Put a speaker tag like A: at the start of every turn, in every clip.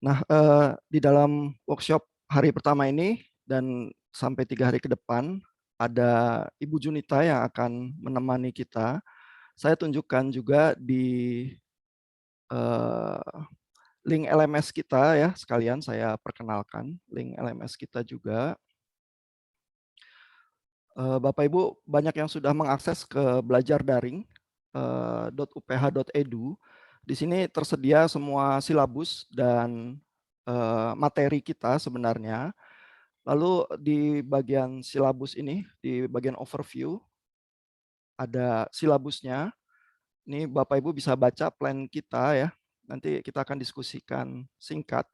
A: Nah, di dalam workshop hari pertama ini dan sampai 3 hari ke depan, ada Ibu Junita yang akan menemani kita. Saya tunjukkan juga di eee, link LMS kita ya, sekalian saya perkenalkan link LMS kita juga. Bapak Ibu banyak yang sudah mengakses ke belajar daring, .uph.edu. Di sini tersedia semua silabus dan, materi kita sebenarnya. Lalu di bagian silabus ini, di bagian overview, ada silabusnya. Ini Bapak Ibu bisa baca plan kita ya. Nanti kita akan diskusikan singkat.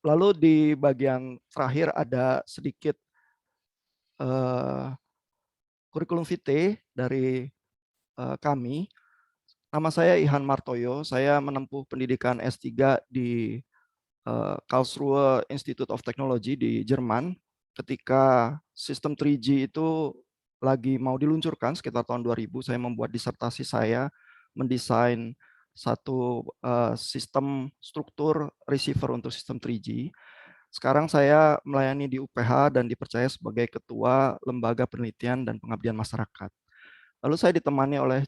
A: Lalu di bagian terakhir ada sedikit kurikulum vitae dari kami. Nama saya Ihan Martoyo. Saya menempuh pendidikan S3 di Karlsruhe Institute of Technology di Jerman. Ketika sistem 3G itu lagi mau diluncurkan sekitar tahun 2000, saya membuat disertasi saya mendesain satu sistem struktur receiver untuk sistem 3G. Sekarang saya melayani di UPH dan dipercaya sebagai ketua lembaga penelitian dan pengabdian masyarakat. Lalu saya ditemani oleh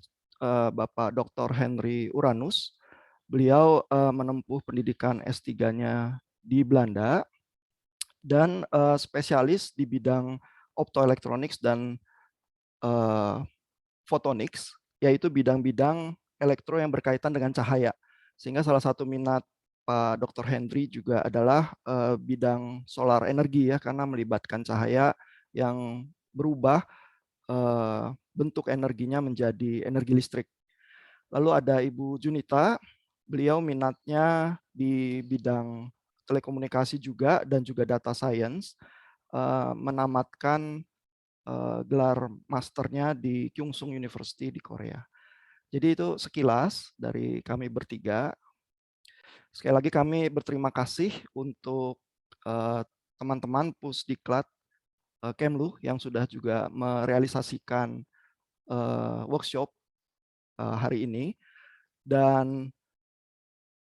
A: Bapak Dr. Henry Uranus. Beliau menempuh pendidikan S3-nya di Belanda dan spesialis di bidang optoelectronics dan photonics, yaitu bidang-bidang elektro yang berkaitan dengan cahaya. Sehingga salah satu minat Pak Dr. Henry juga adalah bidang solar energi ya, karena melibatkan cahaya yang berubah bentuk energinya menjadi energi listrik. Lalu ada Ibu Junita, beliau minatnya di bidang telekomunikasi juga dan juga data science, menamatkan gelar masternya di Kyungsung University di Korea. Jadi itu sekilas dari kami bertiga. Sekali lagi kami berterima kasih untuk teman-teman Pusdiklat Kemlu yang sudah juga merealisasikan workshop hari ini. Dan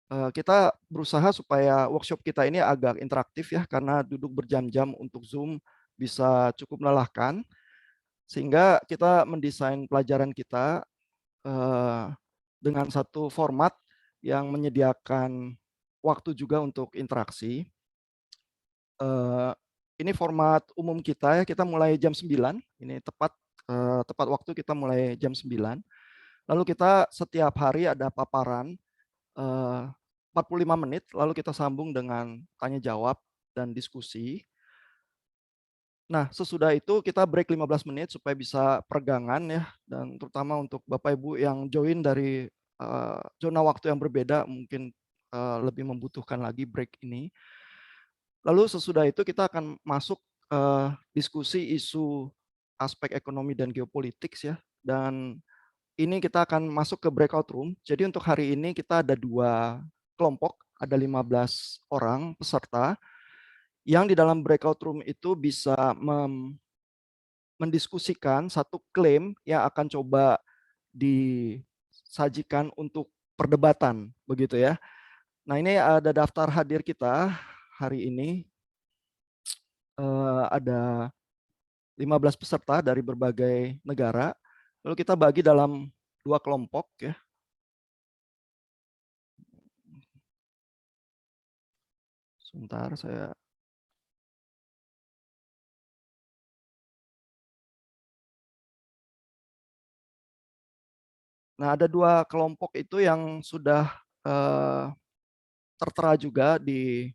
A: kita berusaha supaya workshop kita ini agak interaktif ya, karena duduk berjam-jam untuk Zoom bisa cukup melelahkan. Sehingga kita mendesain pelajaran kita dengan satu format yang menyediakan waktu juga untuk interaksi. Ini format umum kita ya, kita mulai jam 9, ini tepat waktu kita mulai jam 9. Lalu kita setiap hari ada paparan 45 menit, lalu kita sambung dengan tanya jawab dan diskusi. Nah, sesudah itu kita break 15 menit supaya bisa peregangan ya, dan terutama untuk Bapak Ibu yang join dari zona waktu yang berbeda mungkin lebih membutuhkan lagi break ini. Lalu sesudah itu kita akan masuk diskusi isu aspek ekonomi dan geopolitik ya, dan ini kita akan masuk ke breakout room. Jadi untuk hari ini kita ada 2 kelompok, ada 15 orang peserta yang di dalam breakout room itu bisa mendiskusikan satu klaim yang akan coba disajikan untuk perdebatan, begitu ya. Nah, ini ada daftar hadir kita hari ini. Ada 15 peserta dari berbagai negara. Lalu kita bagi dalam 2 kelompok ya. Sebentar saya. Nah, ada 2 kelompok itu yang sudah tertera juga di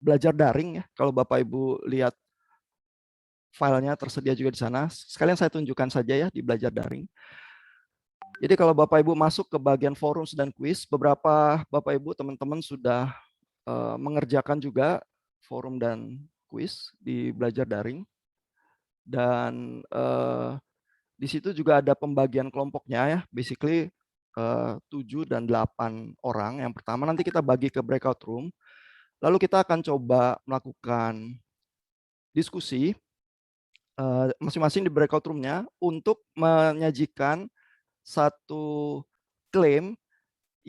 A: belajar daring ya. Kalau Bapak Ibu lihat filenya tersedia juga di sana. Sekalian saya tunjukkan saja ya di belajar daring. Jadi kalau Bapak Ibu masuk ke bagian forums dan quiz, beberapa Bapak Ibu teman-teman sudah mengerjakan juga forum dan quiz di belajar daring. Dan di situ juga ada pembagian kelompoknya ya, basically 7 dan 8 orang. Yang pertama nanti kita bagi ke breakout room, lalu kita akan coba melakukan diskusi masing-masing di breakout room-nya untuk menyajikan satu klaim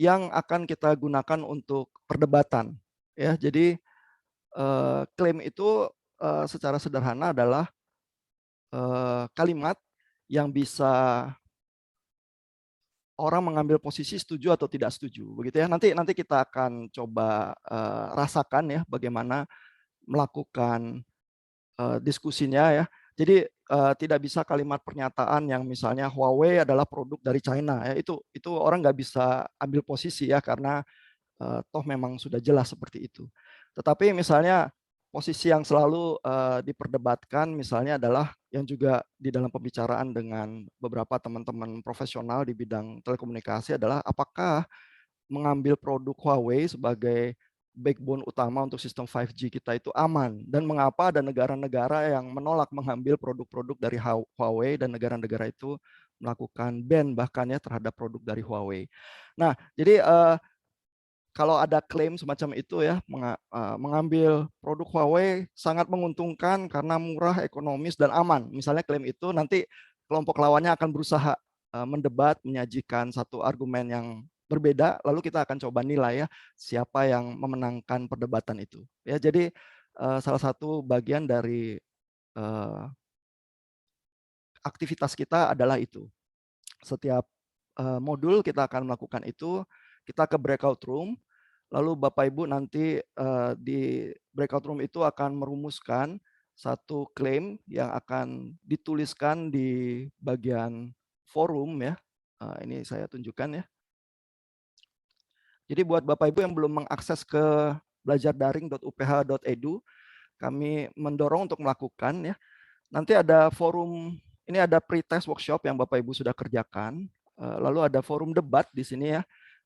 A: yang akan kita gunakan untuk perdebatan. Ya, jadi klaim itu secara sederhana adalah kalimat yang bisa orang mengambil posisi setuju atau tidak setuju, begitu ya. Nanti nanti kita akan coba rasakan ya bagaimana melakukan diskusinya ya. Jadi tidak bisa kalimat pernyataan yang misalnya Huawei adalah produk dari China ya, itu orang nggak bisa ambil posisi ya karena toh memang sudah jelas seperti itu. Tetapi misalnya posisi yang selalu diperdebatkan misalnya adalah yang juga di dalam pembicaraan dengan beberapa teman-teman profesional di bidang telekomunikasi adalah apakah mengambil produk Huawei sebagai backbone utama untuk sistem 5G kita itu aman dan mengapa ada negara-negara yang menolak mengambil produk-produk dari Huawei dan negara-negara itu melakukan ban bahkan ya terhadap produk dari Huawei. Nah, jadi kalau ada klaim semacam itu ya, mengambil produk Huawei sangat menguntungkan karena murah, ekonomis, dan aman. Misalnya klaim itu nanti kelompok lawannya akan berusaha mendebat, menyajikan satu argumen yang berbeda, lalu kita akan coba nilai ya siapa yang memenangkan perdebatan itu. Ya, jadi salah satu bagian dari aktivitas kita adalah itu. Setiap modul kita akan melakukan itu, kita ke breakout room, lalu Bapak Ibu nanti di breakout room itu akan merumuskan satu klaim yang akan dituliskan di bagian forum ya. Ini saya tunjukkan ya. Jadi buat Bapak Ibu yang belum mengakses ke belajardaring.uph.edu, kami mendorong untuk melakukan ya. Nanti ada forum, ini ada pre-test workshop yang Bapak Ibu sudah kerjakan. Lalu ada forum debat di sini ya.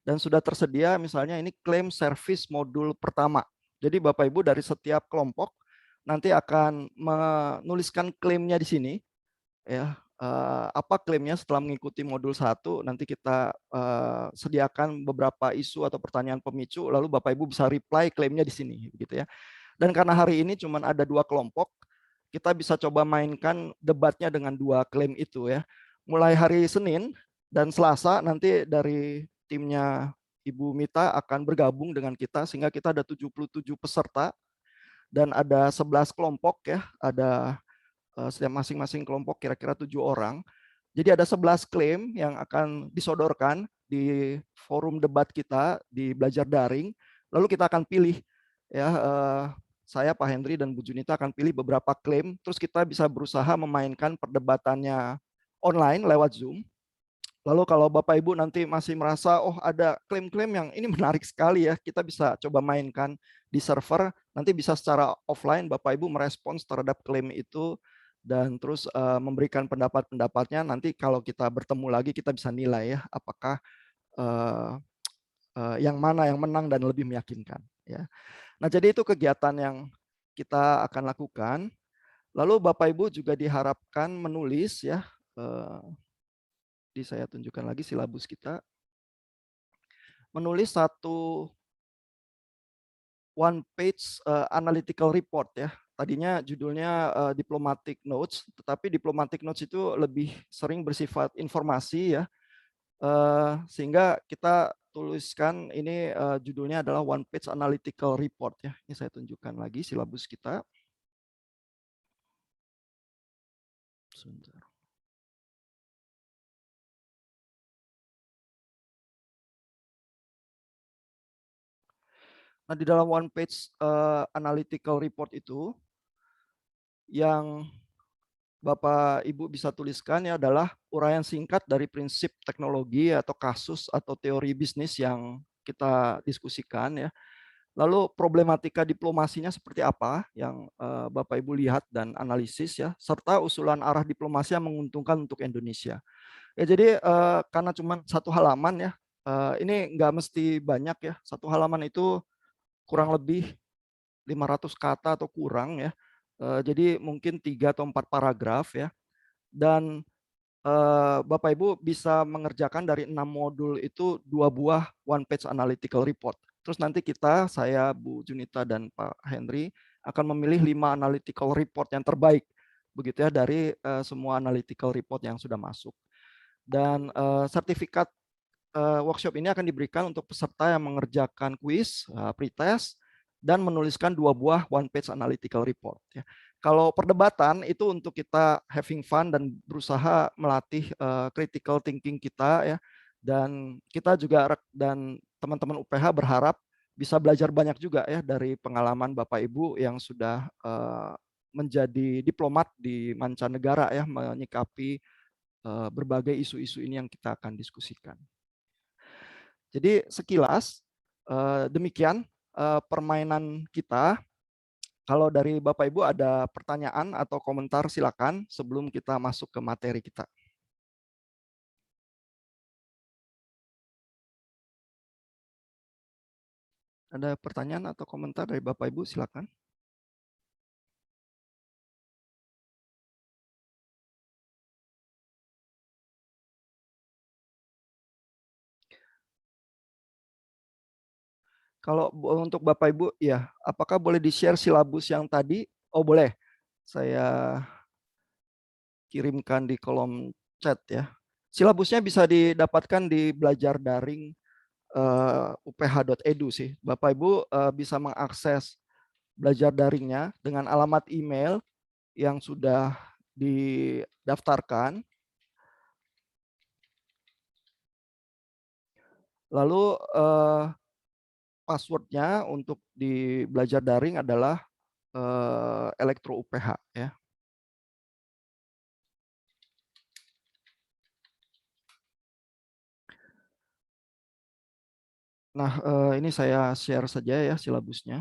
A: Dan sudah tersedia misalnya ini klaim service modul pertama. Jadi Bapak Ibu dari setiap kelompok nanti akan menuliskan klaimnya di sini ya. Apa klaimnya setelah mengikuti modul 1, nanti kita sediakan beberapa isu atau pertanyaan pemicu lalu Bapak Ibu bisa reply klaimnya di sini gitu ya. Dan karena hari ini cuma ada 2 kelompok, kita bisa coba mainkan debatnya dengan 2 klaim itu ya. Mulai hari Senin dan Selasa nanti dari timnya Ibu Mita akan bergabung dengan kita sehingga kita ada 77 peserta dan ada 11 kelompok ya, ada setiap masing-masing kelompok kira-kira 7 orang. Jadi ada 11 klaim yang akan disodorkan di forum debat kita di Belajar Daring. Lalu kita akan pilih ya saya Pak Hendri dan Bu Junita akan pilih beberapa klaim terus kita bisa berusaha memainkan perdebatannya online lewat Zoom. Lalu kalau Bapak Ibu nanti masih merasa oh ada klaim-klaim yang ini menarik sekali ya, kita bisa coba mainkan di server, nanti bisa secara offline Bapak Ibu merespons terhadap klaim itu dan terus memberikan pendapat-pendapatnya. Nanti kalau kita bertemu lagi kita bisa nilai ya apakah yang mana yang menang dan lebih meyakinkan ya. Nah, jadi itu kegiatan yang kita akan lakukan. Lalu Bapak Ibu juga diharapkan menulis ya. Saya tunjukkan lagi silabus kita. Menulis satu one page analytical report ya. Tadinya judulnya diplomatic notes, tetapi diplomatic notes itu lebih sering bersifat informasi ya. Sehingga kita tuliskan ini judulnya adalah one page analytical report ya. Ini saya tunjukkan lagi silabus kita. Sebentar. Nah, di dalam one page analytical report itu yang Bapak Ibu bisa tuliskan ya adalah uraian singkat dari prinsip teknologi atau kasus atau teori bisnis yang kita diskusikan ya. Lalu problematika diplomasinya seperti apa yang Bapak Ibu lihat dan analisis ya, serta usulan arah diplomasi yang menguntungkan untuk Indonesia. Ya jadi karena cuma satu halaman ya, ini nggak mesti banyak ya, satu halaman itu kurang lebih 500 kata atau kurang ya. Jadi mungkin 3 atau 4 paragraf ya. Dan Bapak Ibu bisa mengerjakan dari 6 modul itu 2 buah one page analytical report. Terus nanti kita, saya, Bu Junita dan Pak Henry akan memilih 5 analytical report yang terbaik begitu ya dari semua analytical report yang sudah masuk. Dan sertifikat workshop ini akan diberikan untuk peserta yang mengerjakan kuis, pretest, dan menuliskan 2 buah one page analytical report ya. Kalau perdebatan itu untuk kita having fun dan berusaha melatih critical thinking kita ya. Dan kita juga dan teman-teman UPH berharap bisa belajar banyak juga ya dari pengalaman Bapak Ibu yang sudah menjadi diplomat di mancanegara ya, menyikapi berbagai isu-isu ini yang kita akan diskusikan. Jadi sekilas demikian permainan kita. Kalau dari Bapak Ibu ada pertanyaan atau komentar silakan sebelum kita masuk ke materi kita. Ada pertanyaan atau komentar dari Bapak Ibu silakan. Kalau untuk Bapak Ibu ya, apakah boleh di-share silabus yang tadi? Oh boleh. Saya kirimkan di kolom chat ya. Silabusnya bisa didapatkan di belajar daring uph.edu sih. Bapak Ibu bisa mengakses belajar daringnya dengan alamat email yang sudah didaftarkan. Lalu passwordnya untuk di belajar daring adalah elektro UPH ya. Nah, ini saya share saja ya silabusnya.